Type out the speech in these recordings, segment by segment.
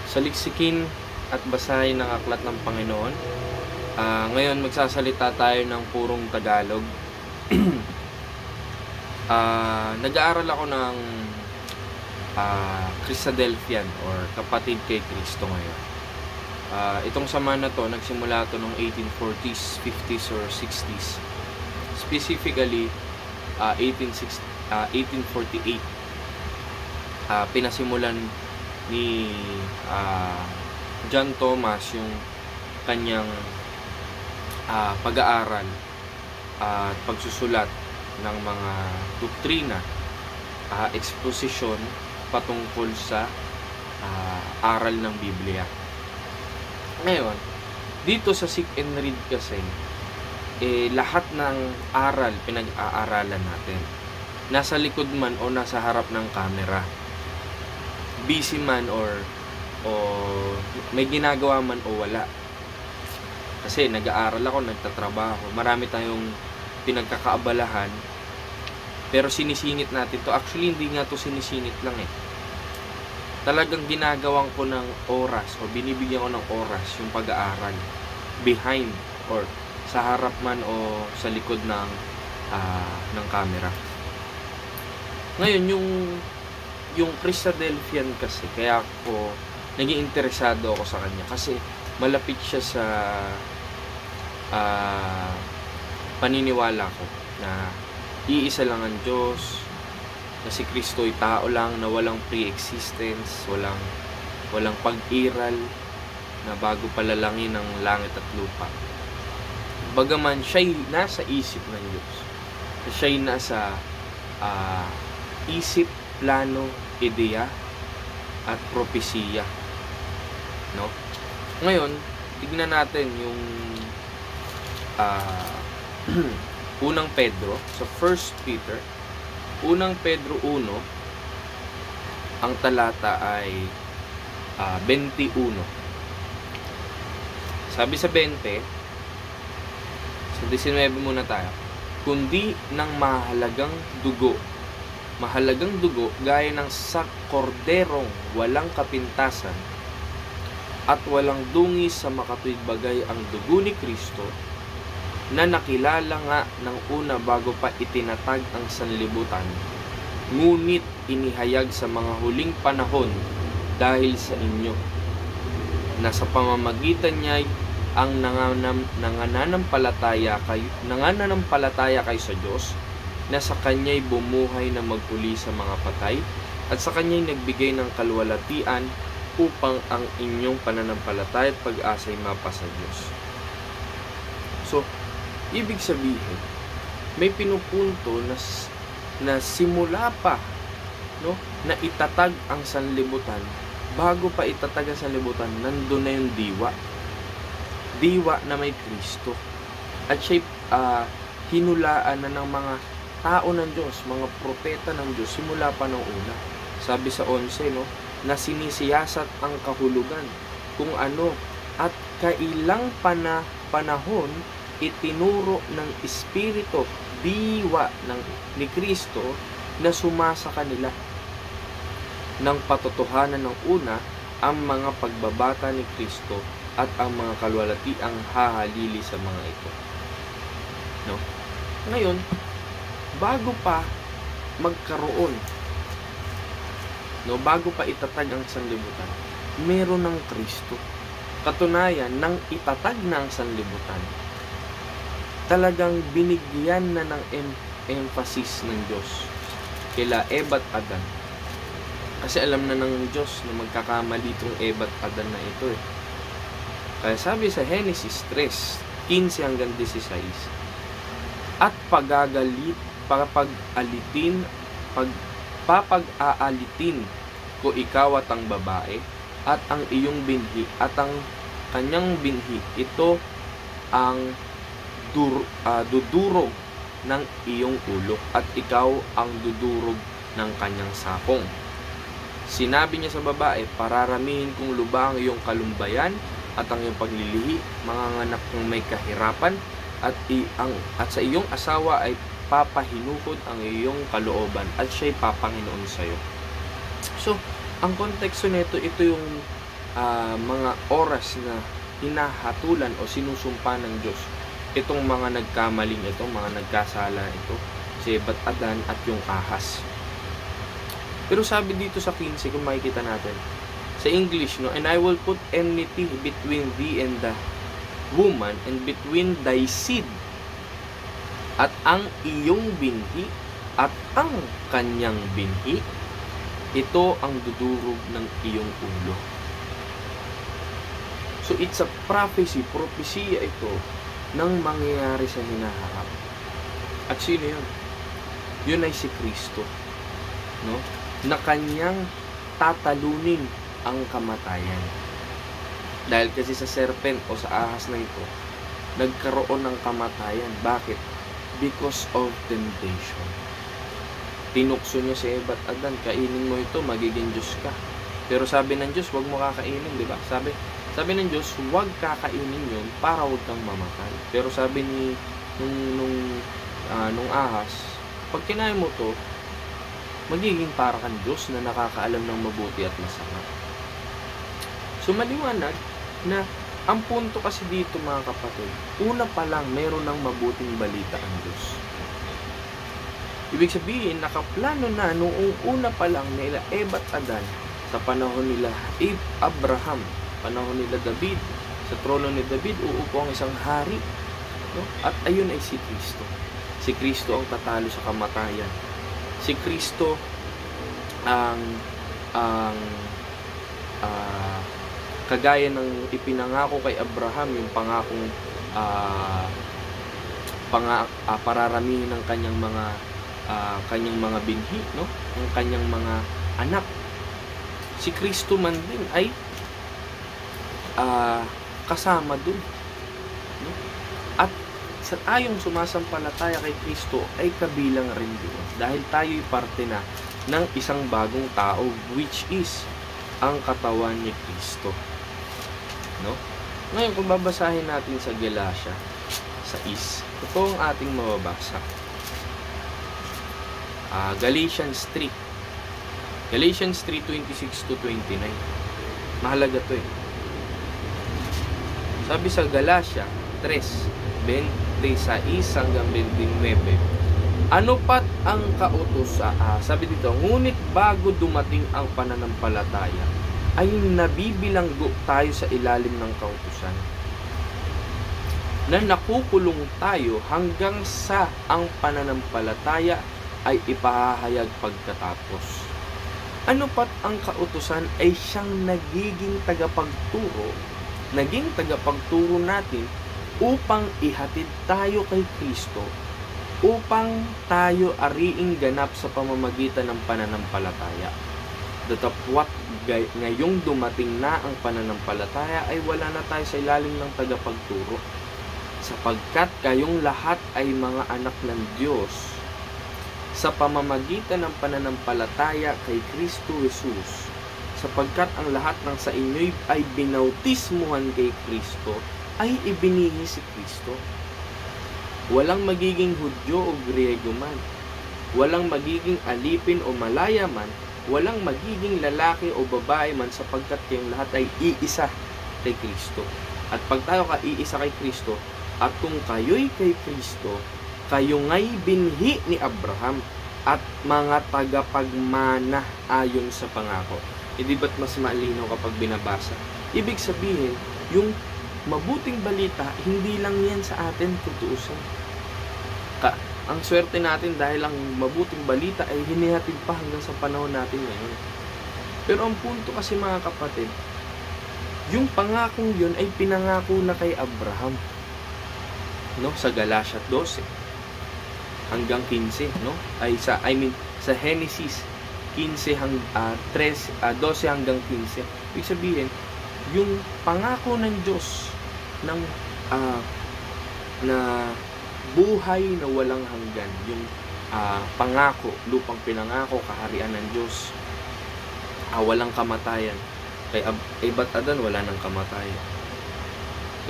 Saliksikin at basahin ang aklat ng Panginoon. Ngayon magsasalita tayo ng purong Tagalog. Nag-aaral ako ng Christadelphian or Kapatid kay Kristo ngayon. Itong sama na to, nagsimula to noong 1840s, 50s or 60s. Specifically, 1848. Pinasimulan ni John Thomas yung kanyang pag-aaral at pagsusulat ng mga doktrina, exposition patungkol sa aral ng Biblia. Ngayon, dito sa Seek and Read kasi, lahat ng aral pinag-aaralan natin. Nasa likod man o nasa harap ng camera. Busy man o may ginagawa man o wala. Kasi nag-aaral ako, nagtatrabaho. Marami tayong pinagkakaabalahan. Pero sinisingit natin to. Actually, hindi nga to sinisingit lang eh. Talagang ginagawan ko ng oras o binibigyan ko ng oras yung pag-aaral. Behind or sa harap man o sa likod ng camera. Ngayon, yung Christadelphian kasi, kaya ako naging interesado ako sa kanya kasi malapit siya sa paniniwala ko na iisa lang ang Diyos, na si Kristo ay tao lang, na walang pre-existence, walang pag-iral, na bago palalangin ng langit at lupa. Bagaman siya'y nasa isip ng Diyos, siya'y nasa isip, plano, ideya, at propesiya. No? Ngayon, tignan natin yung unang Pedro, sa 1 Peter, unang Pedro 1, ang talata ay 21. Sabi sa 20, sa 19 muna tayo, kundi ng mahalagang dugo gaya ng sa korderong walang kapintasan at walang dungis sa makatuwid bagay ang dugo ni Kristo, na nakilala nga ng una bago pa itinatag ang sanlibutan, ngunit inihayag sa mga huling panahon dahil sa inyo, na sa pamamagitan niya'y ang nangananampalataya kayo sa Diyos, na sa Kanya'y bumuhay na maguli sa mga patay, at sa Kanya'y nagbigay ng kalwalatian upang ang inyong pananampalataya at pag-asa'y mapasa Diyos. So, ibig sabihin, may pinupunto na simula pa, no, na itatag ang sanlibutan, bago pa itatag ang sanlibutan, nandun na yung diwa na may Kristo, at siya'y hinulaan na ng mga tao ng Diyos, mga propeta ng Diyos, simula pa ng una. Sabi sa 11, no, na sinisiyasat ang kahulugan kung ano at kailang panahon itinuro ng Espiritu, diwa ni Kristo, na sumasa kanila ng patotohanan ng una, ang mga pagbabata ni Kristo at ang mga kalwalatiang hahalili sa mga ito. No? Ngayon, bago pa magkaroon, no, bago pa itatag ang sanlibutan, meron ng Kristo. Katunayan, nang itatag na ang sanlibutan, talagang binigyan na ng emphasis ng Diyos kila Eva at Adan. Kasi alam na ng Diyos na magkakamali itong Eva at Adan na ito eh. Kaya sabi sa Genesis 3:15 hanggang 16, at papag-aalitin ko ikaw at ang babae, at ang iyong binhi, at ang kanyang binhi, ito ang dudurog ng iyong ulo, at ikaw ang dudurog ng kanyang sapong. Sinabi niya sa babae, pararamihin kong lubha ang iyong kalumbayan at ang iyong paglilihi, manganganak ng may kahirapan, at sa iyong asawa ay papahinukod ang iyong kalooban, at siya'y papanginoon sa iyo. So, ang konteksto nito, ito yung mga oras na hinahatulan o sinusumpa ng Diyos itong mga nagkamaling ito, mga nagkasala ito, si Eba't Adan at yung ahas. Pero sabi dito sa 15, kung makikita natin, sa English, no, and I will put enmity between thee and the woman, and between thy seed, at ang iyong binhi, at ang kanyang binhi, ito ang dudurog ng iyong ulo. So it's a prophecy, propesya ito ng mangyayari sa hinaharap. At sino yun? Yun ay si Kristo, no? Na kanyang tatalunin ang kamatayan. Dahil kasi sa serpent o sa ahas na ito, nagkaroon ng kamatayan. Bakit? Because of temptation. Tinukso niya si Eba't Adan, kainin mo ito, magiging Diyos ka. Pero sabi ng Diyos, huwag mo kakainin, di ba? Sabi ng Diyos, huwag kakainin yun para huwag kang mamatay. Pero sabi ni nung ahas, pag kinain mo to, magiging para kang Diyos na nakakaalam ng mabuti at masama. So maliwanag na ang punto kasi dito, mga kapatid, una pa lang meron ng mabuting balita ang Diyos. Ibig sabihin, nakaplano na noong una pa lang nila Eba't Adan, sa panahon nila Abraham, panahon nila David, sa trono ni David uupo ang isang hari, no? At ayun ay si Kristo. Si Kristo ang tatalo sa kamatayan. Si Kristo ang kagaya ng ipinangako kay Abraham, yung pangakong pararamihin ng kanyang mga binhi, no? Ang kanyang mga anak. Si Kristo man din ay kasama dun, no? At tayong sumasampalataya kay Kristo ay kabilang rin doon. Dahil tayo'y parte na ng isang bagong tao, which is ang katawan ni Kristo. No? Ngayon, kung babasahin natin sa Galatia 6, ito ang ating mababasa. Galatians 3. Galatians 3:26-29. Mahalaga to eh. Sabi sa Galatia 3:26-29, ano pat ang kautusan? Sabi dito, ngunit bago dumating ang pananampalataya, ay nabibilanggo tayo sa ilalim ng kautusan, na nakukulong tayo hanggang sa ang pananampalataya ay ipahahayag pagkatapos. Ano pat ang kautusan ay siyang naging tagapagturo natin upang ihatid tayo kay Kristo, upang tayo ariing ganap sa pamamagitan ng pananampalataya. Datapwat ngayong dumating na ang pananampalataya ay wala na tayo sa ilalim ng tagapagturo, sapagkat kayong lahat ay mga anak ng Diyos sa pamamagitan ng pananampalataya kay Kristo Jesus, sapagkat ang lahat ng sa inyo'y ay binautismuhan kay Kristo, ay ibinihi si Kristo. Walang magiging Hudyo o Griego man, walang magiging alipin o malaya man, walang magiging lalaki o babae man, sapagkat kayong lahat ay iisa kay Kristo. At pag tayo ka iisa kay Kristo, at kung kayo'y kay Kristo, kayo nga'y binhi ni Abraham at mga tagapagmana ayon sa pangako. Hindi ba't mas malinaw kapag binabasa? Ibig sabihin, yung mabuting balita, hindi lang yan sa atin tutuusan. Ang swerte natin dahil ang mabuting balita ay hinihatid pa hanggang sa panahon natin ngayon. Pero ang punto kasi, mga kapatid, yung pangakong yun ay pinangako na kay Abraham, no? Sa Galatia 12 hanggang 15, no? Sa Genesis 12 hanggang 15. Ibig sabihin, yung pangako ng Diyos ng na buhay na walang hanggan, yung pangako, lupang pinangako, kaharian ng Diyos, walang kamatayan. Kay Eba't Adan, wala nang kamatayan.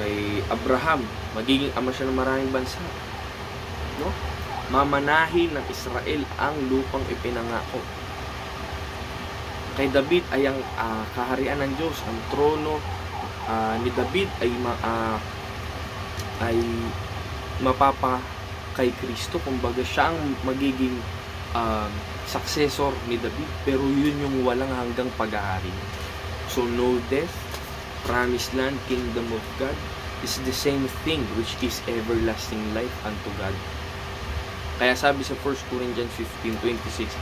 Kay Abraham, magiging ama siya ng maraming bansa, no? Mamanahin ng Israel ang lupang ipinangako. Kay David ay ang kaharian ng Diyos, ang trono ni David ay mapapa kay Kristo. Kumbaga siya ang magiging successor ni David, pero yun yung walang hanggang paghahari. So no death, promised land, kingdom of God is the same thing, which is everlasting life unto God. Kaya sabi sa 1 Corinthians 15:26,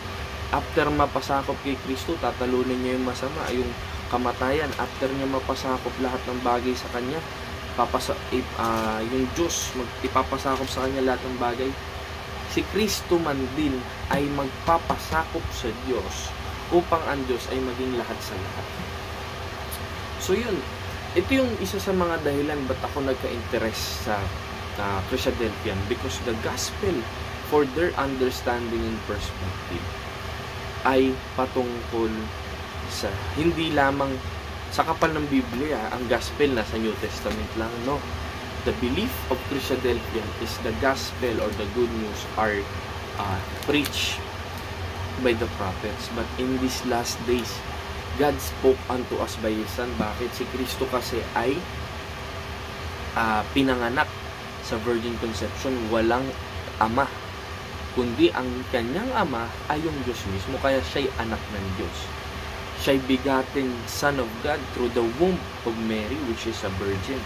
after mapasakop kay Kristo, tatalunin niya yung masama, yung kamatayan. After niya mapasakop lahat ng bagay sa kanya, yung Diyos ipapasakop sa kanya lahat ng bagay. Si Kristo man din ay magpapasakop sa Diyos upang ang Diyos ay maging lahat sa lahat. So yun, ito yung isa sa mga dahilan ba't ako nagka-interest sa Christadelphian, because the gospel, for their understanding and perspective, ay patungkol sa hindi lamang sa kapal ng Biblia. Ang gospel nasa New Testament lang, no? The belief of Christadelphian is the gospel or the good news are preached by the prophets. But in these last days, God spoke unto us by His Son. Bakit? Si Kristo kasi ay pinanganak sa virgin conception, walang ama, kundi ang kanyang ama ay yung Diyos mismo. Kaya siya'y anak ng Diyos. Siya'y begotten Son of God through the womb of Mary, which is a virgin.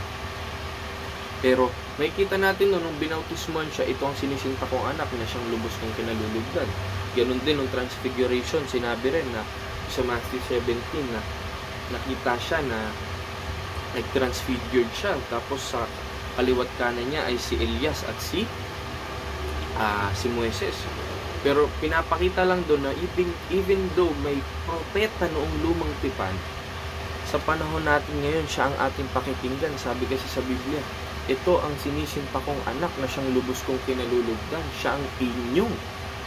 Pero may kita natin nung binautismuhan siya, ito ang sinisinta kong anak na siyang lubos kong kinalulugdan. Ganun din nung transfiguration, sinabi rin na sa Matthew 17 na nakita siya na nag-transfigured siya. Tapos sa kaliwat kanan niya ay si Elias at si Moises. Pero pinapakita lang doon na even though may propeta noong lumang tipan, sa panahon natin ngayon, siya ang ating pakikinggan. Sabi kasi sa Biblia, ito ang sinisinta kong anak na siyang lubos kong kinalulugdan. Siya ang inyong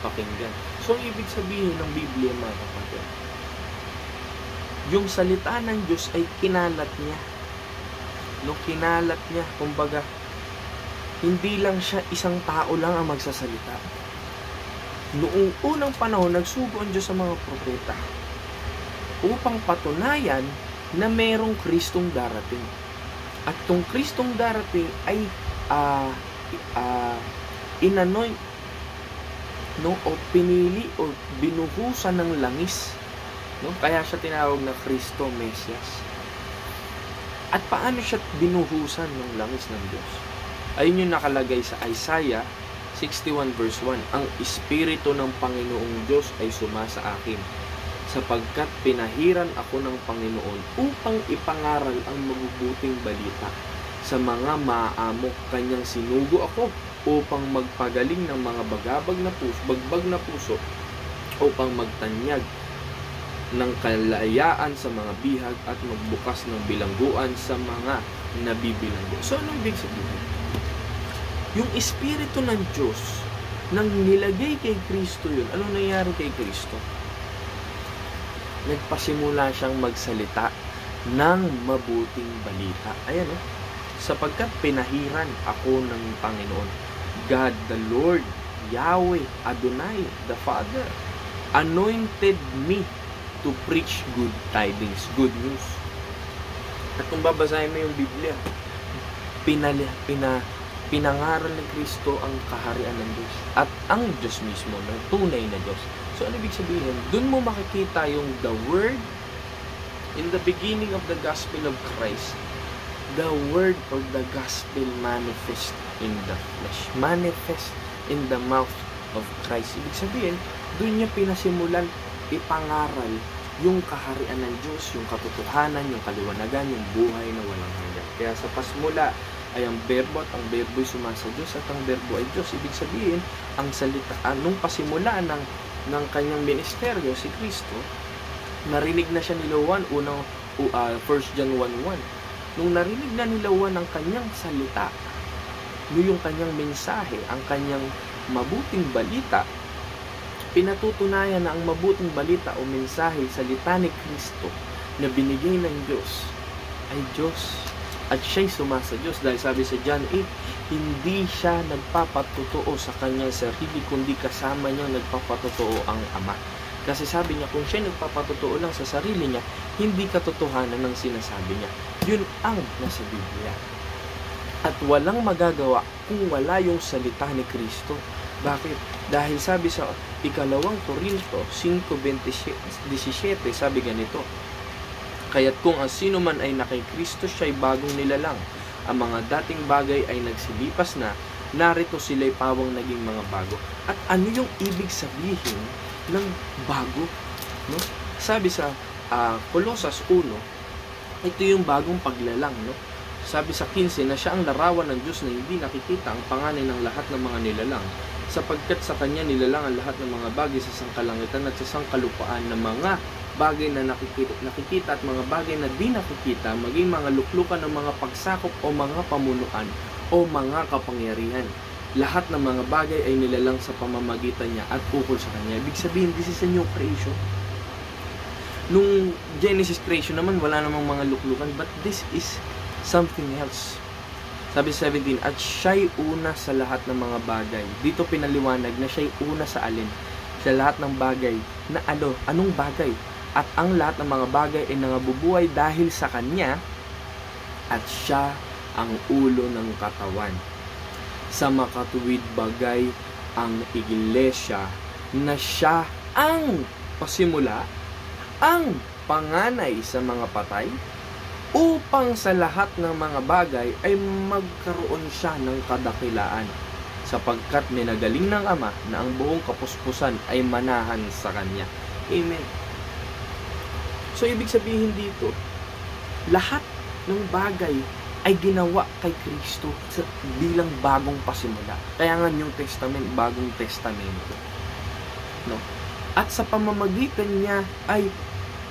pakinggan. So, ang ibig sabihin ng Biblia, mga kapatid, yung salita ng Diyos ay kinalat niya. No, kinalat niya. Kumbaga, hindi lang siya isang tao lang ang magsasalita. Noong unang panahon, nagsugo ang Diyos sa mga propeta upang patunayan na merong Kristong darating. At tong Kristong darating ay inanoint, no, o pinili o binuhusan ng langis, no? Kaya siya tinawag na Kristo Mesias. At paano siya binuhusan ng langis ng Diyos? Ayun yung nakalagay sa Isaiah 61 verse 1. Ang Espiritu ng Panginoong Diyos ay sumasa akin, sapagkat pinahiran ako ng Panginoon upang ipangaral ang mabubuting balita sa mga maaamok. Kanyang sinugo ako upang magpagaling ng mga bagbag na puso, upang magtanyag ng kalayaan sa mga bihag at magbukas ng bilangguan sa mga nabibilanggo. So, ano ibig sabihin? Yung Espiritu ng Diyos, nang nilagay kay Kristo yun, ano nangyari kay Kristo? Nagpasimula siyang magsalita ng mabuting balita. Ayan, sapagkat pinahiran ako ng Panginoon, God the Lord, Yahweh, Adonai, the Father, anointed me to preach good tidings, good news. At kung babasahin mo yung Biblia, pinangaral ni Kristo ang kaharian ng Diyos at ang Diyos mismo, ng tunay na Diyos. So, ano ibig sabihin? Doon mo makikita yung the Word in the beginning of the Gospel of Christ. The Word or the Gospel manifest in the flesh. Manifest in the mouth of Christ. Ibig sabihin, doon niya pinasimulan ipangaral yung kaharian ng Diyos, yung katotohanan, yung kaliwanagan, yung buhay na walang hanggan. Kaya sa pasimula ay ang berbo at ang berbo ay sumasa Diyos at ang berbo ay Diyos. Ibig sabihin, ang salita, nung pasimula ng kanyang ministeryo, si Kristo, narinig na siya nila Juan, 1 John 1:1. Nung narinig na nila Juan ang kanyang salita, yung kanyang mensahe, ang kanyang mabuting balita, pinatutunayan na ang mabuting balita o mensahe, salita ni Kristo na binigay ng Diyos ay Diyos. At siya'y sumasa Diyos. Dahil sabi sa John 8, hindi siya nagpapatotoo sa kanyang sarili, kundi kasama niya nagpapatotoo ang Ama. Kasi sabi niya, kung siya nagpapatotoo lang sa sarili niya, hindi katotohanan ng sinasabi niya. Yun ang nasa Biblia. At walang magagawa kung wala yung salita ni Kristo. Bakit? Dahil sabi sa ikalawang Korinto 5:17, sabi ganito, kaya't kung ang sino man ay nakay Kristo, siya'y bagong nilalang. Ang mga dating bagay ay nagsilipas na, narito sila'y pawang naging mga bago. At ano yung ibig sabihin ng bago? No? Sabi sa Colosas 1, ito yung bagong paglalang. No? Sabi sa 15 na siya ang larawan ng Diyos na hindi nakikita, ang panganay ng lahat ng mga nilalang, sapagkat sa Kanya nilalang ang lahat ng mga bagay sa sangkalangitan at sa sangkalupaan, ng mga bagay na nakikita at mga bagay na di nakikita, maging mga luklukan ng mga pagsakop o mga pamunuan o mga kapangyarihan. Lahat ng mga bagay ay nilalang sa pamamagitan niya at ukol sa Kanya. Ibig sabihin, this is a new creation. Nung Genesis creation naman, wala namang mga luklukan, but this is something else. Sabi 17, at siya'y una sa lahat ng mga bagay. Dito pinaliwanag na siya'y una sa alin? Sa lahat ng bagay. Na anong bagay? At ang lahat ng mga bagay ay nangabubuhay dahil sa Kanya, at siya ang ulo ng katawan. Sa makatuwid bagay ang iglesia, na siya ang pasimula, ang panganay sa mga patay, upang sa lahat ng mga bagay ay magkaroon siya ng kadakilaan, sapagkat minagaling ng Ama na ang buong kapuspusan ay manahan sa Kanya. Amen. So, ibig sabihin dito, lahat ng bagay ay ginawa kay Kristo bilang bagong pasimula. Kaya nga New Testament, bagong testamento. No? At sa pamamagitan niya ay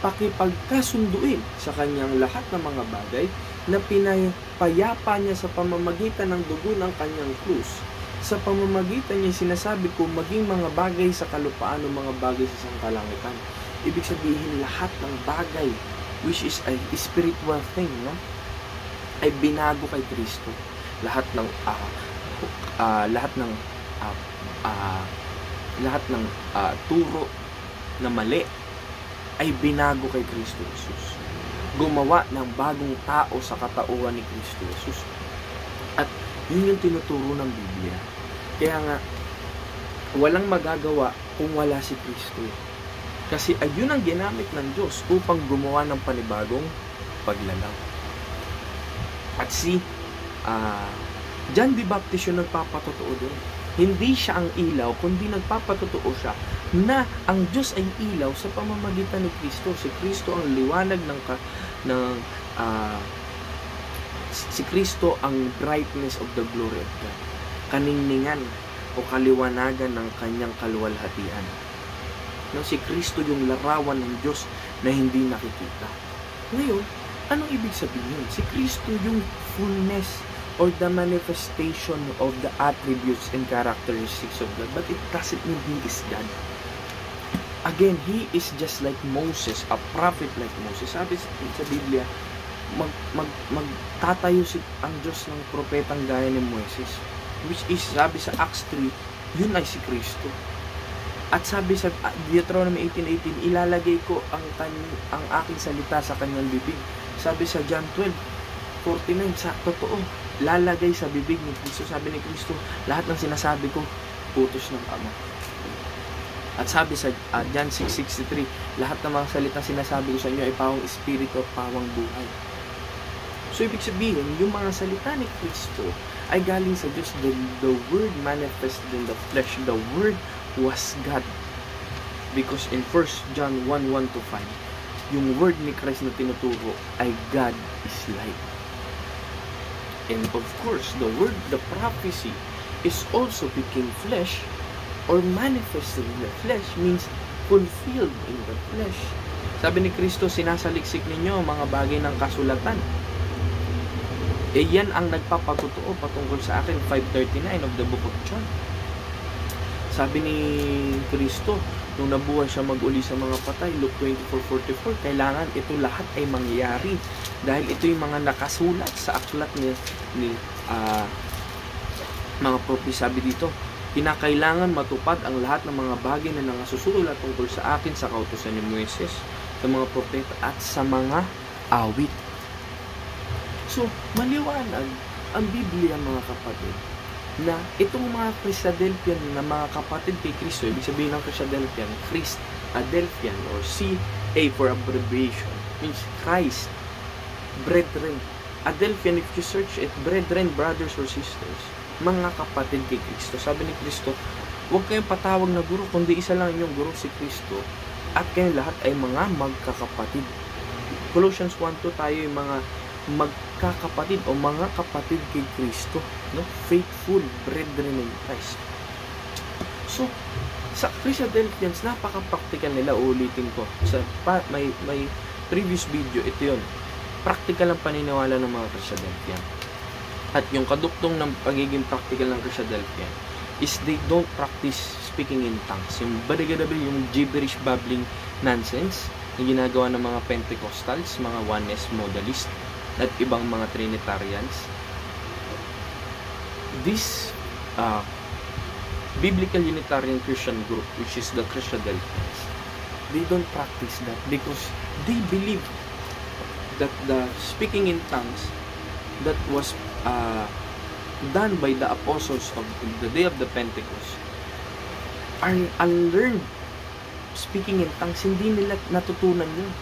pakipagkasunduin sa Kanyang lahat ng mga bagay na pinapayapa niya sa pamamagitan ng dugo ng Kanyang krus. Sa pamamagitan niya sinasabi ko maging mga bagay sa kalupaan o mga bagay sa sangkalangitan. Ibig sabihin lahat ng bagay which is a spiritual thing, no? Ay binago kay Kristo. Lahat ng turo na mali ay binago kay Kristo Jesus. Gumawa ng bagong tao sa katauhan ni Kristo Jesus. At yun yung tinuturo ng Biblia. Kaya nga, walang magagawa kung wala si Kristo. Kasi ayun ang ginamit ng Diyos upang gumawa ng panibagong paglalang. At John the Baptist yung nagpapatotoo doon. Hindi siya ang ilaw, kundi nagpapatotoo siya na ang Diyos ay ilaw sa pamamagitan ni Kristo. Si Kristo ang liwanag si Kristo ang brightness of the glory of God. Kaningningan o kaliwanagan ng Kanyang kaluwalhatian. No, si Kristo yung larawan ng Diyos na hindi nakikita. Ngayon, anong ibig sabihin? Si Kristo yung fullness or the manifestation of the attributes and characteristics of God, but it doesn't mean He is God. Again, He is just like Moses, a prophet like Moses. Sabi sa Biblia, magtatayo ang Diyos ng propetang gaya ni Moses, which is, sabi sa Acts 3, yun ay si Kristo. At sabi sa Deuteronomy 18:18, ilalagay ko ang aking salita sa kanyang bibig. Sabi sa John 12:49, sa totoo, lalagay sa bibig ni Kristo. Sabi ni Kristo, lahat ng sinasabi ko, utos ng Ama. At sabi sa John 6:63, lahat ng mga salita sinasabi ko sa inyo ay pawang espiritu at pawang buhay. So, ibig sabihin, yung mga salita ni Kristo ay galing sa Diyos. The Word manifested in the flesh. The Word was God. Because in 1 John 1:1-5, yung Word ni Christ na tinuturo ay God is light. And of course, the Word, the prophecy, is also became flesh or manifested in the flesh, means fulfilled in the flesh. Sabi ni Kristo, sinasaliksik ninyo ang mga bagay ng kasulatan. Yan ang nagpapatotoo patungkol sa akin, 5:39 of the book of John. Sabi ni Kristo, nung nabuhay siya mag-uli sa mga patay, Luke 24:44, kailangan ito lahat ay mangyari. Dahil ito yung mga nakasulat sa aklat ni mga prophet. Sabi dito, Kinakailangan matupad ang lahat ng mga bagay na nangasusulat tungkol sa akin sa kautusan ni Moises, sa mga propeta at sa mga awit. So, maliwanag ang Biblia, mga kapatid, na itong mga Christadelphian na mga kapatid kay Kristo, ibig sabihin ng Christadelphian, Christadelphian or CA for abbreviation, means Christ, brethren. Adelphian, if you search it, brethren, brothers or sisters, mga kapatid kay Kristo. Sabi ni Kristo, huwag kayong patawag na guro, kundi isa lang inyong guro, si Kristo, at kayong lahat ay mga magkakapatid. Colossians 1:2, tayo yung mga magkakapatid o mga kapatid kay Kristo, no? Faithful brethren in Christ. So, sa Christadelphians, napaka-practical nila. Ulitin ko. May previous video, ito yun. Practical ang paniniwala ng mga Christadelphian. At yung kaduktong ng pagiging practical ng Christadelphian is they don't practice speaking in tongues. Yung badagadabi, yung gibberish babbling nonsense na ginagawa ng mga Pentecostals, mga Oneness Modalist, at ibang mga Trinitarians. This Biblical Unitarian Christian group, which is the Christadelphians, they don't practice that because they believe that the speaking in tongues that was done by the apostles of the day of the Pentecost are unlearned. Speaking in tongues, hindi nila natutunan yun.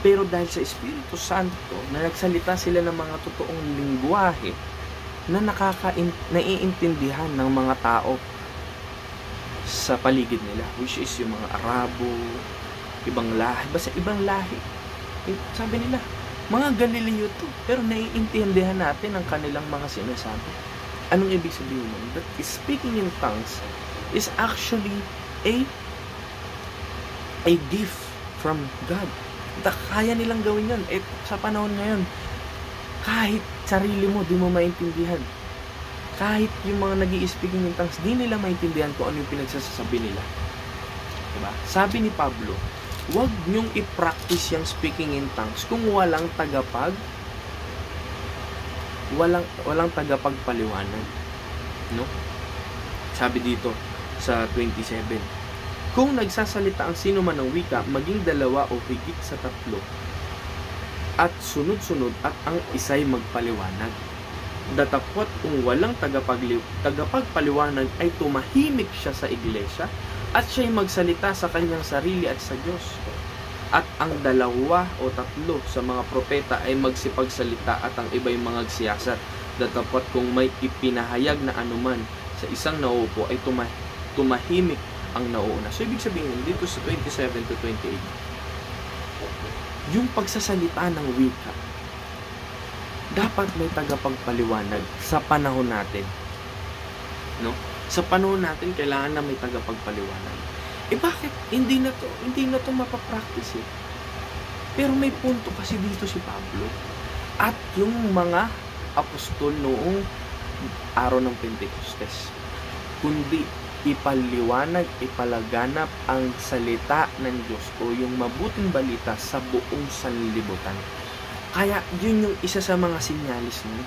Pero dahil sa Espiritu Santo, na nagsalita sila ng mga totoong lingwahe na naiintindihan ng mga tao sa paligid nila, which is yung mga Arabo, ibang lahi, basta ibang lahi. Sabi nila, mga Galileo to, pero naiintindihan natin ang kanilang mga sinasabi. Anong ibig sabihin nun? That speaking in tongues is actually a gift from God. Kaya nilang gawin yan. Sa panahon ngayon, kahit sarili mo, di mo maintindihan. Kahit yung mga nag-i-speaking in tongues, di nila maintindihan kung ano yung pinagsasabi nila. Diba? Sabi ni Pablo, huwag niyong i-practice yung speaking in tongues kung walang tagapagpaliwanag. No? Sabi dito sa 27, kung nagsasalita ang sino man ng wika, maging dalawa o higit sa tatlo, at sunod-sunod at ang isa'y magpaliwanag. Datapwat kung walang tagapagpaliwanag ay tumahimik siya sa iglesia at siya'y magsalita sa kanyang sarili at sa Diyos. At ang dalawa o tatlo sa mga propeta ay magsipagsalita at ang iba'y magsiyasat. Datapwat kung may ipinahayag na anuman sa isang nauupo ay tumahimik ang nauuna. So, ibig sabihin, dito sa 27 to 28, yung pagsasalita ng wika, dapat may tagapagpaliwanag sa panahon natin. No? Sa panahon natin, kailangan na may tagapagpaliwanag. Bakit? Hindi na to mapapractice eh. Pero may punto kasi dito si Pablo. At yung mga apostol noong araw ng Pentecostes. Kundi ipaliwanag, ipalaganap ang salita ng Diyos o yung mabuting balita sa buong sanlibutan. Kaya yun yung isa sa mga sinyalis mo.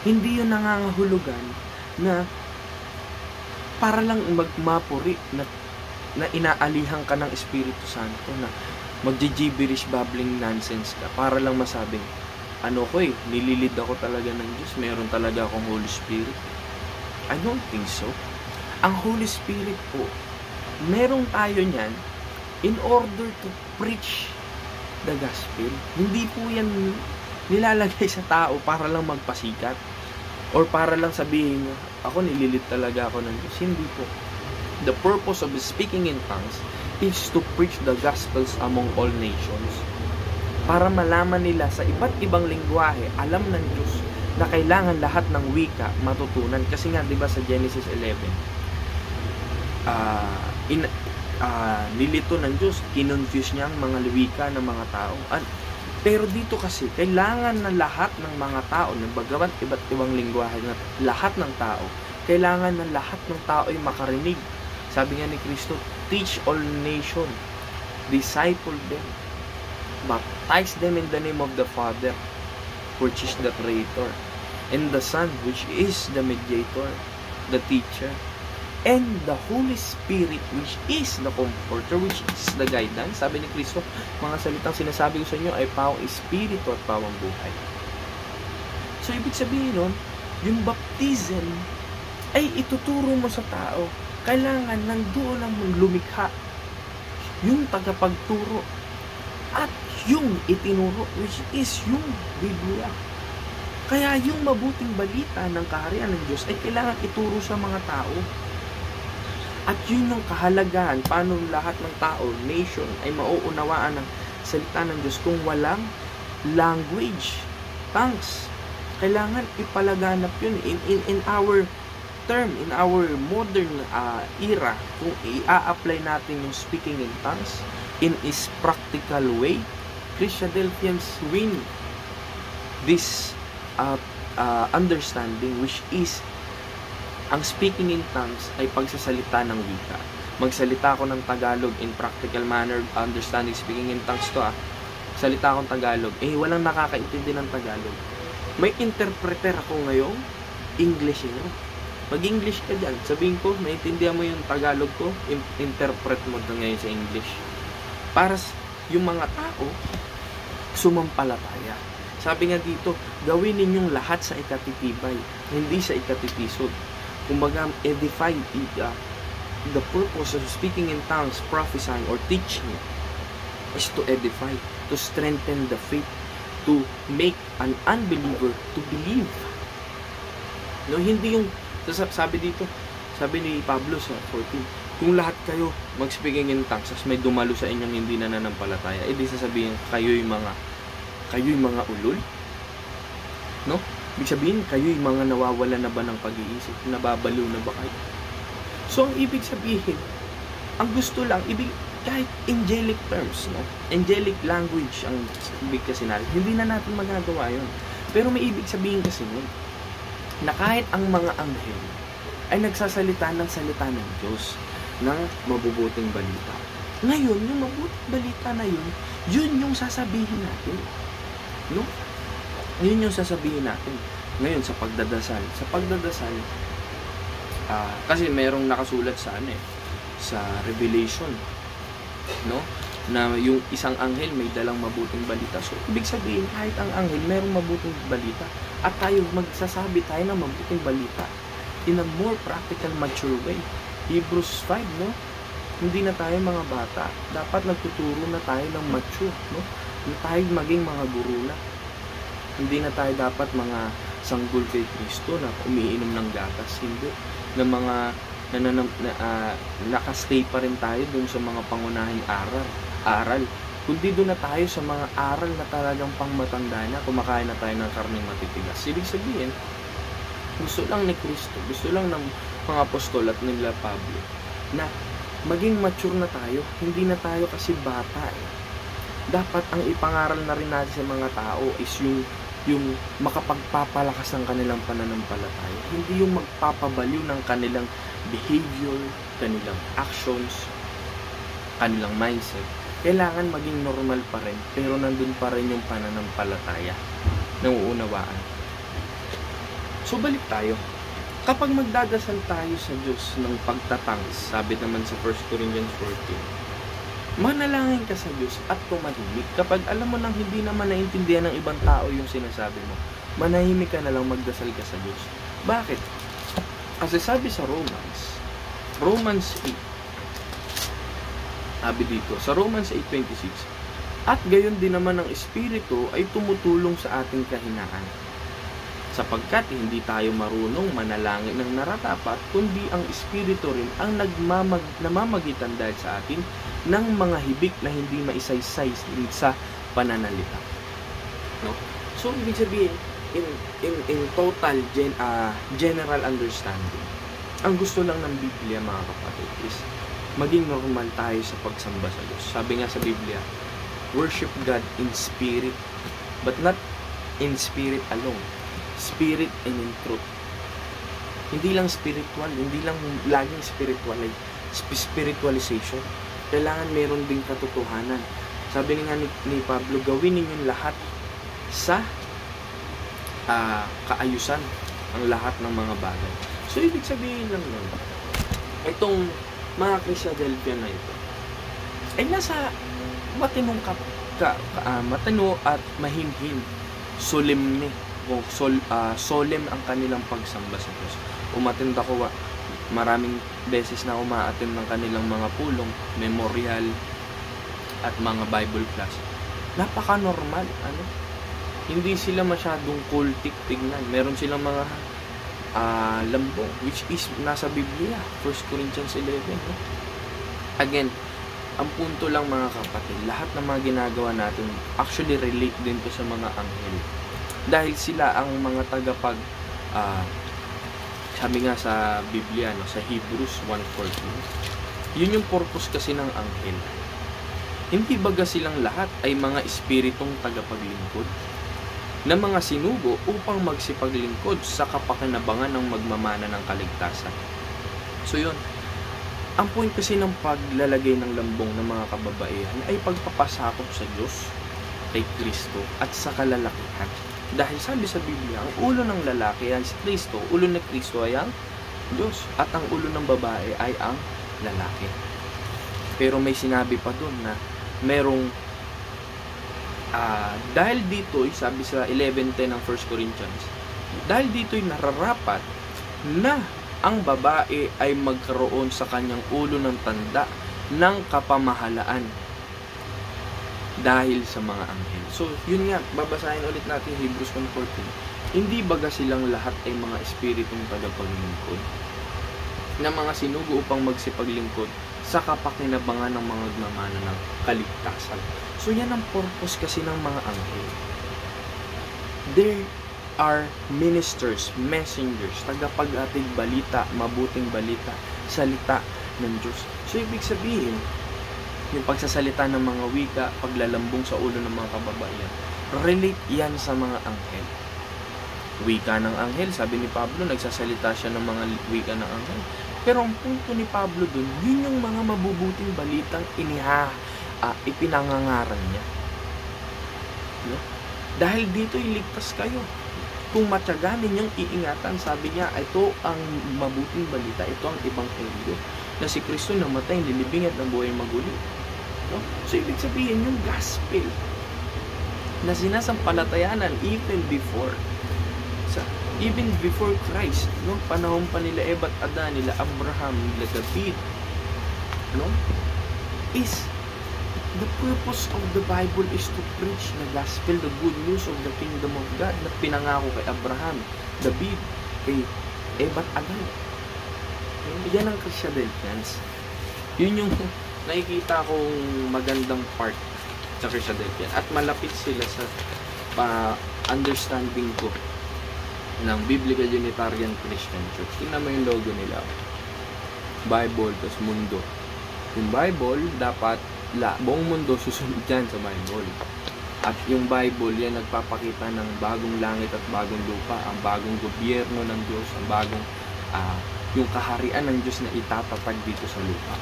Hindi yun nangangahulugan na para lang magmapuri na inaalihan ka ng Espiritu Santo na magji-gibberish babbling nonsense ka para lang masabing nililid ako talaga ng Diyos, meron talaga akong Holy Spirit. I don't think so. Ang Holy Spirit po, meron tayo niyan in order to preach the gospel. Hindi po yan nilalagay sa tao para lang magpasikat or para lang sabihin ako nililid talaga ako ng Diyos. Hindi po. The purpose of speaking in tongues is to preach the gospels among all nations. Para malaman nila sa iba't ibang lingwahe, alam ng Diyos na kailangan lahat ng wika matutunan. Kasi nga, di ba sa Genesis 11, nilito ng Diyos, kinonfuse niya ang mga wika ng mga tao. Pero dito kasi, kailangan na lahat ng mga tao, bagamat iba't ibang lingwahe na lahat ng tao, kailangan na lahat ng tao ay makarinig. Sabi nga ni Kristo, teach all nation, disciple them, baptize them in the name of the Father, which is the Creator, and the Son, which is the Mediator the teacher, and the Holy Spirit, which is the comforter, which is the guidance. Sabi ni Kristo, mga salitang sinasabi ko sa inyo ay pawang espiritu at pawang buhay. So, ibig sabihin nun, yung baptism ay ituturo mo sa tao. Kailangan nandoon ang lumikha, yung tagapagturo, at yung itinuro, which is yung Biblia. Kaya yung mabuting balita ng kaharian ng Diyos ay kailangan ituro sa mga tao. At yun yung kahalagahan, paano lahat ng tao, nation, ay mauunawaan ng salita ng Diyos kung walang language, tongues. Kailangan ipalaganap yun in our term, in our modern era. Kung i-apply natin yung speaking in tongues in is practical way, Christadelphians win this understanding, which is ang speaking in tongues ay pagsasalita ng wika. Magsalita ako ng Tagalog in practical manner, understanding speaking in tongues to salita akong Tagalog, walang nakakaintindi ng Tagalog. May interpreter ako ngayong Englishero. Mag-English ka dyan, sabihin ko, maintindihan mo yung Tagalog ko, interpret mo na ngayon sa English. Para yung mga tao, sumampalataya. Sabi nga dito, gawin ninyong lahat sa ikatitibay, hindi sa ikatitisod. Kumbaga, edify, the purpose of speaking in tongues, prophesying, or teaching is to edify, to strengthen the faith, to make an unbeliever to believe. No, hindi yung, sabi dito, sabi ni Pablo sa 14, kung lahat kayo mag-speaking in tongues, may dumalo sa inyong hindi nananampalataya, di sasabihin, kayo'y mga ulol? No? Ibig sabihin, kayo'y mga nawawala na ba ng pag-iisip? Nababaliw na ba kayo? So, ang ibig sabihin, ang gusto lang, kahit angelic terms, no? Angelic language ang ibig kasi natin. Hindi na natin magagawa yun. Pero may ibig sabihin kasi nun, na kahit ang mga anghel ay nagsasalita ng salita ng Diyos ng mabubuting balita. Ngayon, yung mabuting balita na yun yung sasabihin natin. No? Yun yung sasabihin natin. Ngayon, sa pagdadasal. Sa pagdadasal, kasi merong nakasulat sa sa Revelation, no? Na yung isang anghel may dalang mabuting balita. So, ibig sabihin, kahit ang anghel merong mabuting balita, at tayo magsasabi tayo ng mabuting balita in a more practical, mature way. Hebrews 5, no? Hindi na tayo mga bata. Dapat nagtuturo na tayo ng mature, no? Na tayo maging mga guru na. Hindi na tayo dapat mga sanggol kay Kristo na umiinom ng gatas. Hindi. Na mga nakastay pa rin tayo dun sa mga pangunahing aral. Kundi doon na tayo sa mga aral na talagang pangmatanda na, kumakain na tayo ng karneng matitigas. Ibig sabihin, gusto lang ni Kristo, gusto lang ng mga apostol at nila Pablo na maging mature na tayo, hindi na tayo kasi bata Dapat ang ipangaral na rin natin sa mga tao is yung makapagpapalakas ng kanilang pananampalataya. Hindi yung magpapabaliw ng kanilang behavior, kanilang actions, kanilang mindset. Kailangan maging normal pa rin, pero nandun pa rin yung pananampalataya na uunawaan. So, balik tayo. Kapag magdadasal tayo sa Diyos ng pagtatangs, sabi naman sa 1 Corinthians 14, manalangin ka sa Diyos at tumahimik. Kapag alam mo nang hindi naman naintindihan ng ibang tao yung sinasabi mo, manahimik ka na lang, magdasal ka sa Diyos. Bakit? Kasi sabi sa Romans 8, sabi dito, sa Romans 8:26, at gayon din naman ang Espiritu ay tumutulong sa ating kahinaan. Sapagkat hindi tayo marunong manalangin ng naratapat, kundi ang Espiritu rin ang namamagitan dahil sa atin ng mga hibik na hindi maisaysay sa pananalita. No? So, ibig sabihin, in total general understanding, ang gusto lang ng Biblia, mga kapatid, is maging normal tayo sa pagsamba sa Diyos. Sabi nga sa Biblia, worship God in spirit, but not in spirit alone. Spirit and in truth. Hindi lang spiritual, hindi lang laging spiritualization. Kailangan meron ding katotohanan. Sabi nga ni Pablo, gawin ninyong lahat sa kaayusan, ang lahat ng mga bagay. So, ibig sabihin lang nun, itong mga Christadelphia na ito, ay nasa matino at mahinhin, solemne, o solemn ang kanilang pagsamba sa Diyos. Umattend ako, maraming beses na umaattend ng kanilang mga pulong, memorial, at mga Bible class. Napaka-normal, hindi sila masyadong cultic tignan. Meron silang mga lambong, which is nasa Biblia, 1 Corinthians 11. No? Again, ang punto lang mga kapatid, lahat ng mga ginagawa natin actually relate din to sa mga anghel. Dahil sila ang mga tagapag, sabi nga sa Biblia, no, sa Hebrews 1:14, yun yung purpose kasi ng anghel. Hindi baga silang lahat ay mga espiritong tagapaglingkod na mga sinugo upang magsipaglingkod sa kapakinabangan ng magmamana ng kaligtasan. So yun, ang point kasi ng paglalagay ng lambong ng mga kababaihan ay pagpapasakop sa Diyos, kay Kristo, at sa kalalakihan. Dahil sabi sa Biblia, ang ulo ng lalaki ay si Kristo, ulo ng Kristo ay ang Diyos, at ang ulo ng babae ay ang lalaki. Pero may sinabi pa doon na merong dahil dito, sabi sa 11:10 ng 1 Corinthians, dahil dito'y nararapat na ang babae ay magkaroon sa kanyang ulo ng tanda ng kapamahalaan dahil sa mga anghel. So, yun nga, babasahin ulit natin Hebrews 1:14. Hindi baga silang lahat ay mga espiritong tagapaglingkod na mga sinugo upang magsipaglingkod sa kapakinabangan ng mga gmamana ng kaligtasan. So, yan ang purpose kasi ng mga anghel. There are ministers, messengers, tagapag-atig balita, mabuting balita, salita ng Diyos. So, ibig sabihin, yung pagsasalita ng mga wika, paglalambong sa ulo ng mga kababaihan, relate yan sa mga anghel. Wika ng anghel, sabi ni Pablo, nagsasalita siya ng mga wika ng anghel. Pero ang punto ni Pablo dun, yun yung mga mabubuting balitang ipinangangaral niya. No? Dahil dito iligtas kayo. Kung matyaga ninyong iingatan, sabi niya, ito ang mabuting balita, ito ang ebanghelyo, na si Kristo namatay, nilibing at nabuhay maguli. No? So, ibig sabihin yung gospel na sinasampalatayanan even before Christ, no? Panahon pa nila Eva at Adan, nila Abraham, nila David, no? Is the purpose of the Bible is to preach the gospel, the good news of the kingdom of God na pinangako kay Abraham, David, kay Eva at Adan. Yan ang Christadelphians. Yun yung nakikita kong magandang part sa Christadelphians. At malapit sila sa understanding ko ng Biblical Unitarian Christian Church. Tingnan mo yung logo nila. Bible, tapos mundo. Yung Bible, dapat buong mundo susunod dyan sa Bible. At yung Bible, yan nagpapakita ng bagong langit at bagong lupa, ang bagong gobyerno ng Diyos, ang bagong yung kaharian ng Diyos na itatatag dito sa lupa.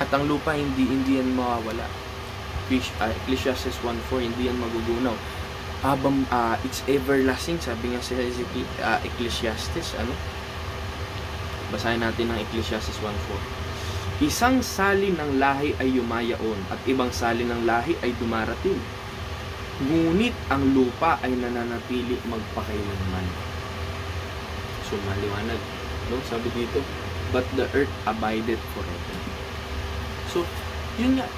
At ang lupa, hindi yan mawawala. Ecclesiastes 1:4, hindi yan magugunaw. It's everlasting, sabi nga sa Ecclesiastes, basahin natin ng Ecclesiastes 1:4. Isang sali ng lahi ay yumayaon at ibang sali ng lahi ay dumarating. Ngunit ang lupa ay nananatili magpakailanman. So, maliwanag. No? Sabi dito, but the earth abideth forever. So, yun nga,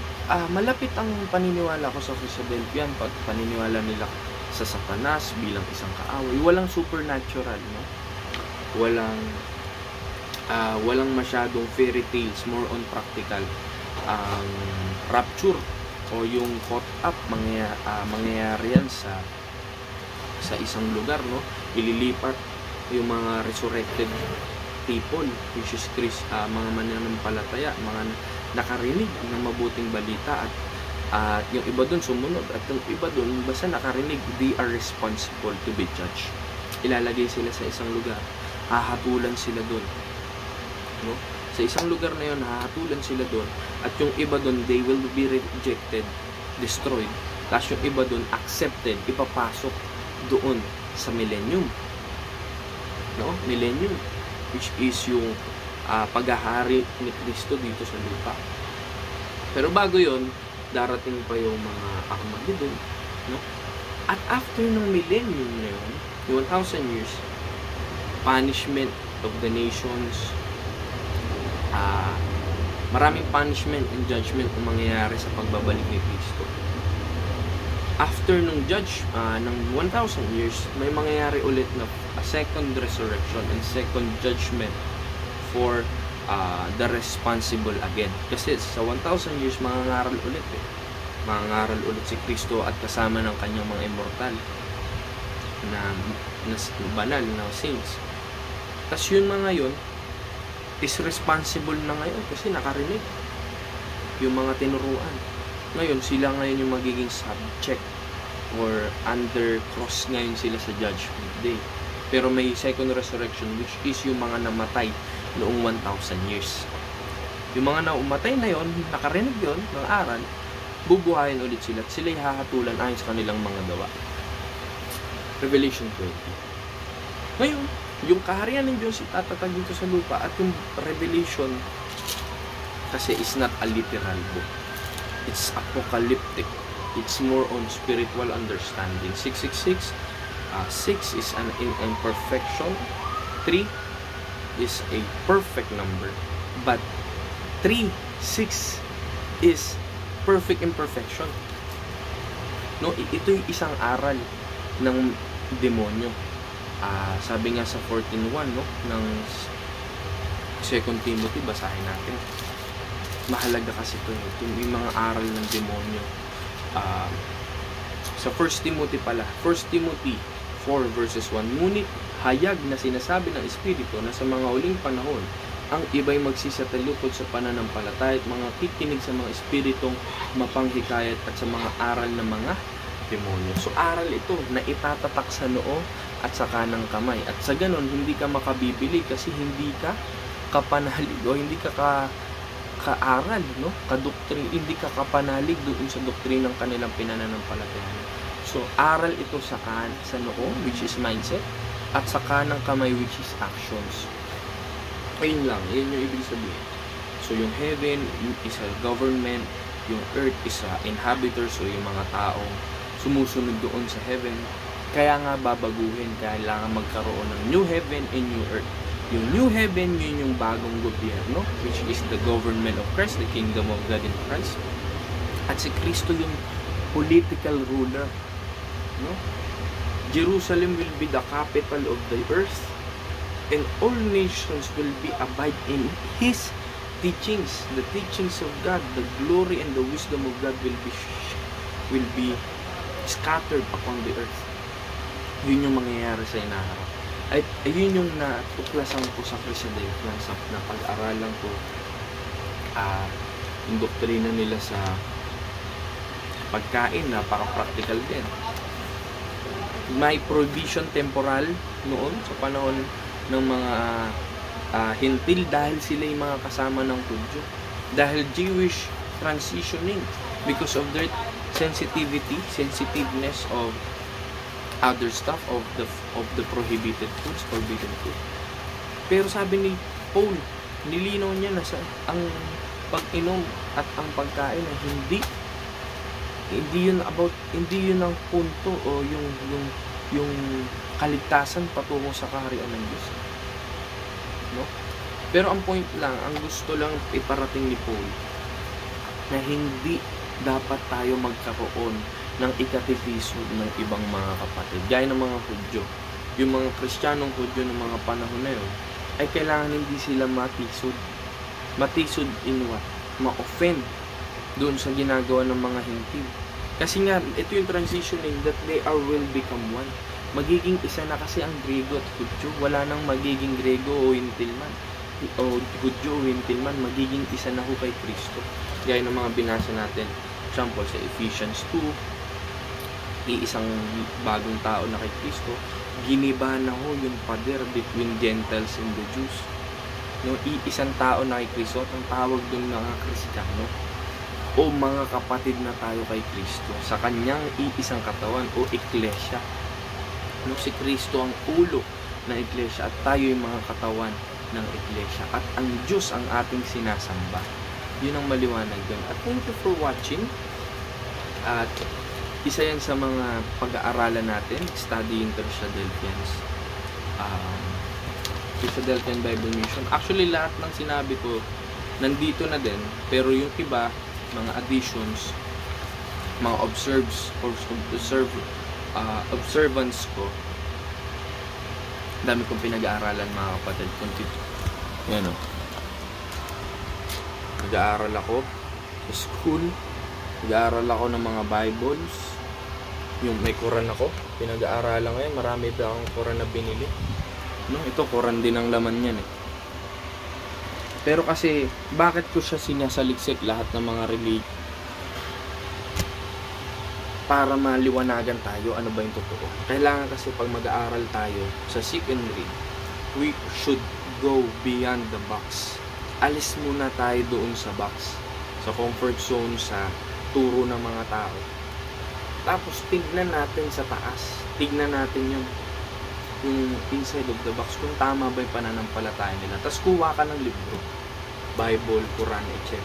malapit ang paniniwala ko sa Christadelphian, paniniwala nila sa Satanas bilang isang kaaway. Walang supernatural, no? Walang masyadong fairy tales, more on practical. Ang rapture o yung caught up mangyayari yan sa isang lugar, no? Ililipat yung mga resurrected people, which is mga mananampalataya, mga nakarinig ng mabuting balita, at yung iba dun sumunod, at yung iba dun basta nakarinig, they are responsible to be judged. Ilalagay sila sa isang lugar, hahatulan sila dun, no? Sa isang lugar na yun, hahatulan sila dun, at yung iba dun, they will be rejected, destroyed, tapos yung iba dun, accepted, ipapasok doon sa millennium, no? Millennium. which is yung paghahari ni Kristo dito sa lupa. Pero bago yon, darating pa yung mga Armageddon, no? At after ng millennium na yun, yung 1,000 years, punishment of the nations, maraming punishment and judgment ang mangyayari sa pagbabalik ni Kristo. After nung ng 1,000 years, may mangyayari ulit na a second resurrection and second judgment for the responsible again. Kasi sa 1,000 years, mangangaral ulit mangangaral ulit si Kristo at kasama ng kanyang mga immortal na banal na saints. Tas yun mga yun is responsible na ngayon kasi nakarinig yung mga tinuruan. Ngayon, sila ngayon yung magiging subject or under cross ngayon sila sa judgment day. Pero may second resurrection which is yung mga namatay noong 1,000 years. Yung mga naumatay na yon, nakarinig yon ng aral, bubuhayin ulit sila at sila'y hahatulan ayon sa kanilang mga gawa. Revelation 20. Ngayon, yung kaharian ng Diyos itatatag dito sa lupa at yung Revelation kasi is not a literal book. It's apocalyptic. It's more on spiritual understanding. 666, 6 is an imperfection. 3 is a perfect number. But 3, 6 is perfect imperfection. No, ito yung isang aral ng demonyo. Sabi nga sa 14:1 no ng 2 Timothy, basahin natin. Mahalaga kasi ito yung mga aral ng demonyo. Sa 1 Timothy pala, 1 Timothy 4 verses 1, ngunit hayag na sinasabi ng Espiritu na sa mga huling panahon ang iba'y magsisatalikod sa pananampalataya at mga kikinig sa mga espiritong mapanghikayat at sa mga aral ng mga demonyo. So aral ito na itatatak sa noo at sa kanang kamay. At sa ganon, hindi ka makabibili kasi hindi ka kapanalig o hindi ka kaaral, no? Hindi ka kapanalig doon sa doktrinang kanilang pinananampalatayan. So aral ito sa noo, which is mindset, at sa kanang kamay, which is actions. Ayun lang, yun yung ibig sabihin. So yung heaven is a government, yung earth is a inhabitants o yung mga taong sumusunod doon sa heaven. Kaya nga babaguhin, kailangan magkaroon ng new heaven and new earth. Yung new heaven, yun yung bagong gobyerno, which is the government of Christ, the kingdom of God in Christ. At si Kristo yung political ruler. No? Jerusalem will be the capital of the earth, and all nations will be abide in His teachings. The teachings of God, the glory and the wisdom of God will be scattered upon the earth. Yun yung mangyayari sa inaharap. At ayun yung natuklasan ko sa Philadelphia, na pag-aralan ko yung doktrina nila sa pagkain, napaka-practical din. May provision temporal noon sa panahon ng mga Hintil dahil sila yung mga kasama ng Hudyo. Dahil Jewish transitioning because of their sensitiveness of other stuff, of the prohibited foods, forbidden food. Pero sabi ni Paul, nilinaw niya na ang pag-inom at ang pagkain ay hindi yun ang punto o yung kaligtasan patungo sa kaharian ng Diyos. No? Pero ang point lang, ang gusto lang iparating ni Paul na hindi dapat tayo magkaroon ng ikatipisod ng ibang mga kapatid. Gaya ng mga Hudyo. Yung mga Kristiyanong Hudyo ng mga panahon na yun, ay kailangan hindi sila matisod. Matisod in what? Ma-offend doon sa ginagawa ng mga Hintil. Kasi nga, ito yung transitioning that they will become one. Magiging isa na kasi ang Grego at Hudyo. Wala nang magiging Grego o Hintil man. O Hudyo o Hintil man, magiging isa na ho kay Kristo. Gaya ng mga binasa natin. Example, sa Ephesians 2, iisang bagong tao na kay Kristo, giniba na ho yung pader between Gentiles and the Jews. No, iisang tao na kay Kristo, ang tawag doon mga Kristiyano o mga kapatid na tayo kay Kristo sa kanyang iisang katawan o Iglesia. No, si Kristo ang ulo ng Iglesia at tayo yung mga katawan ng iglesia at ang Diyos ang ating sinasamba. Yun ang maliwanag dun. At thank you for watching. At isa yan sa mga pag-aaralan natin, studying Christadelphians. Christadelphian Bible Mission. Actually, lahat ng sinabi ko nandito na din, pero yung iba, mga additions, mga observance ko, dami kong pinag-aaralan mga kapatid. Yan o. Nag-aaral ako sa school, nag-aaral ako ng mga Bibles, yung may Quran ako, pinag-aaralan ngayon, marami pa akong Quran na binili. No, ito Quran din ang laman niyan eh. Pero kasi, bakit ko siya sinasaliksik lahat ng mga religion? Para maliwanagan tayo, ano ba yung totoo. Kailangan kasi pag mag-aaral tayo sa seek and read, we should go beyond the box. Alis muna tayo doon sa box, sa comfort zone, sa turo ng mga tao. Tapos, tignan natin sa taas. Tignan natin yung inside of the box, kung tama ba yung pananampalataya nila. Tapos, kuha ka ng libro. Bible, Quran, etc.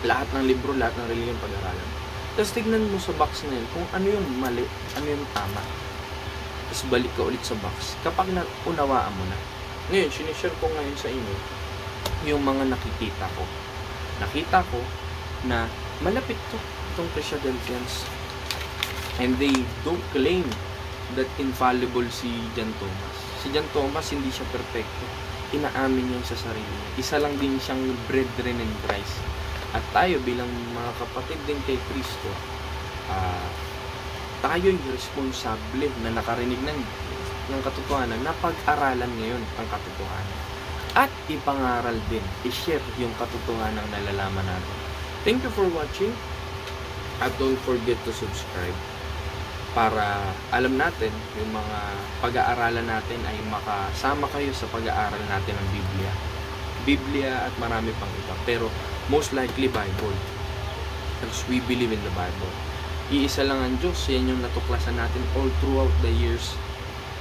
Lahat ng libro, lahat ng religion pag-aralan. Tapos tignan mo sa box na yun kung ano yung mali, ano yung tama. Tapos balik ka ulit sa box kapag unawaan mo na. Ngayon, sinishare ko ngayon sa inyo yung mga nakikita ko. Nakita ko na malapit itong Christadelphians. And they don't claim that infallible si John Thomas. Si John Thomas, hindi siya perfecto. Inaamin niya sa sarili niya. Isa lang din siyang brethren in Christ. At tayo bilang mga kapatid din kay Kristo, tayo'y responsable na nakarinig ng katotohanan, na pag-aralan ngayon ang katotohanan. At ipangaral din, i-share yung katotohanan ng nalalaman natin. Thank you for watching. At don't forget to subscribe para alam natin yung mga pag-aaralan natin ay makasama kayo sa pag-aaral natin ng Biblia at marami pang iba. Pero most likely Bible. Because we believe in the Bible. Iisa lang ang Diyos. Yan yung natuklasan natin all throughout the years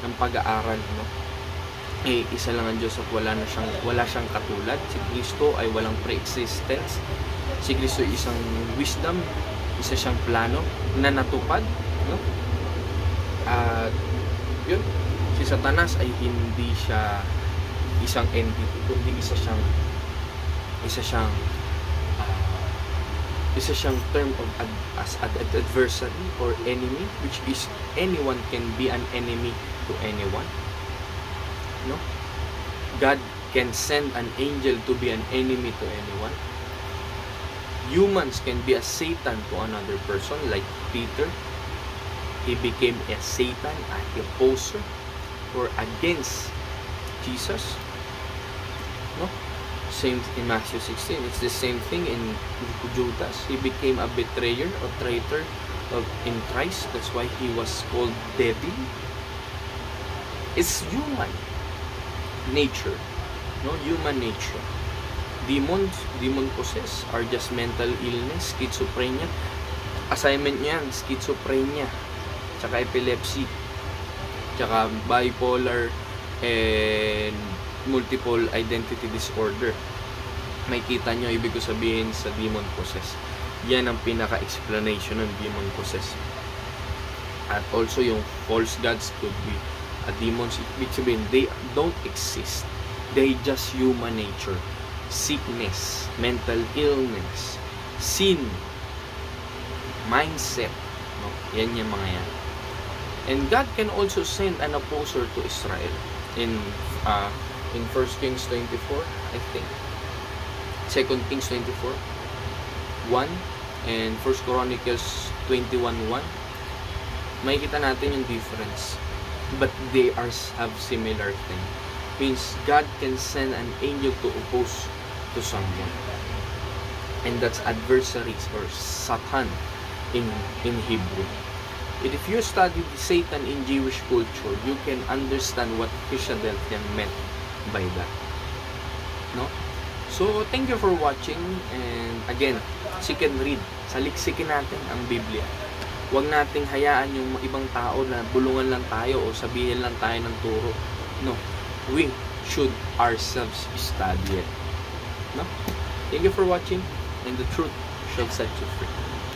ng pag-aaral. No? Isa lang ang Diyos at wala siyang katulad. Si Kristo ay walang pre-existence. Si Kristo ay isang wisdom. Isa siyang plano na natupad. No? At yun. Si Satanas ay hindi siya isang entity, kundi isa siyang term of as adversary or enemy, which is anyone can be an enemy to anyone. No? God can send an angel to be an enemy to anyone. Humans can be a Satan to another person, like Peter. He became a Satan, an opposer, or against Jesus. No? Same in Matthew 16. It's the same thing in Judas. He became a betrayer or traitor in Christ. That's why he was called devil. It's human nature. No? Human nature. Demon possess are just mental illness, schizophrenia. Assignment niyan, schizophrenia, tsaka epilepsy, tsaka bipolar and multiple identity disorder. May kita nyo, ibig ko sabihin sa demon possess. Yan ang pinaka-explanation ng demon possess. At also yung false gods could be a demons. Ibig sabihin, they don't exist. They just human nature. Sickness, mental illness, sin, mindset. No? Yan yung mga yan. And God can also send an opposer to Israel. In 1 Kings 24, I think. 2 Kings 24, 1, and 1 Chronicles 21:1. Makikita natin yung difference. But they have similar thing. Means God can send an angel to oppose to someone. And that's adversaries or Satan in Hebrew. And if you study Satan in Jewish culture, you can understand what Christadelphian meant by that. No? So, thank you for watching. And again, seek and read. Saliksikin natin ang Biblia. Huwag nating hayaan yung ibang tao na bulungan lang tayo o sabihin lang tayo ng turo. No. We should ourselves study it. No? Thank you for watching, and the truth shall set you free.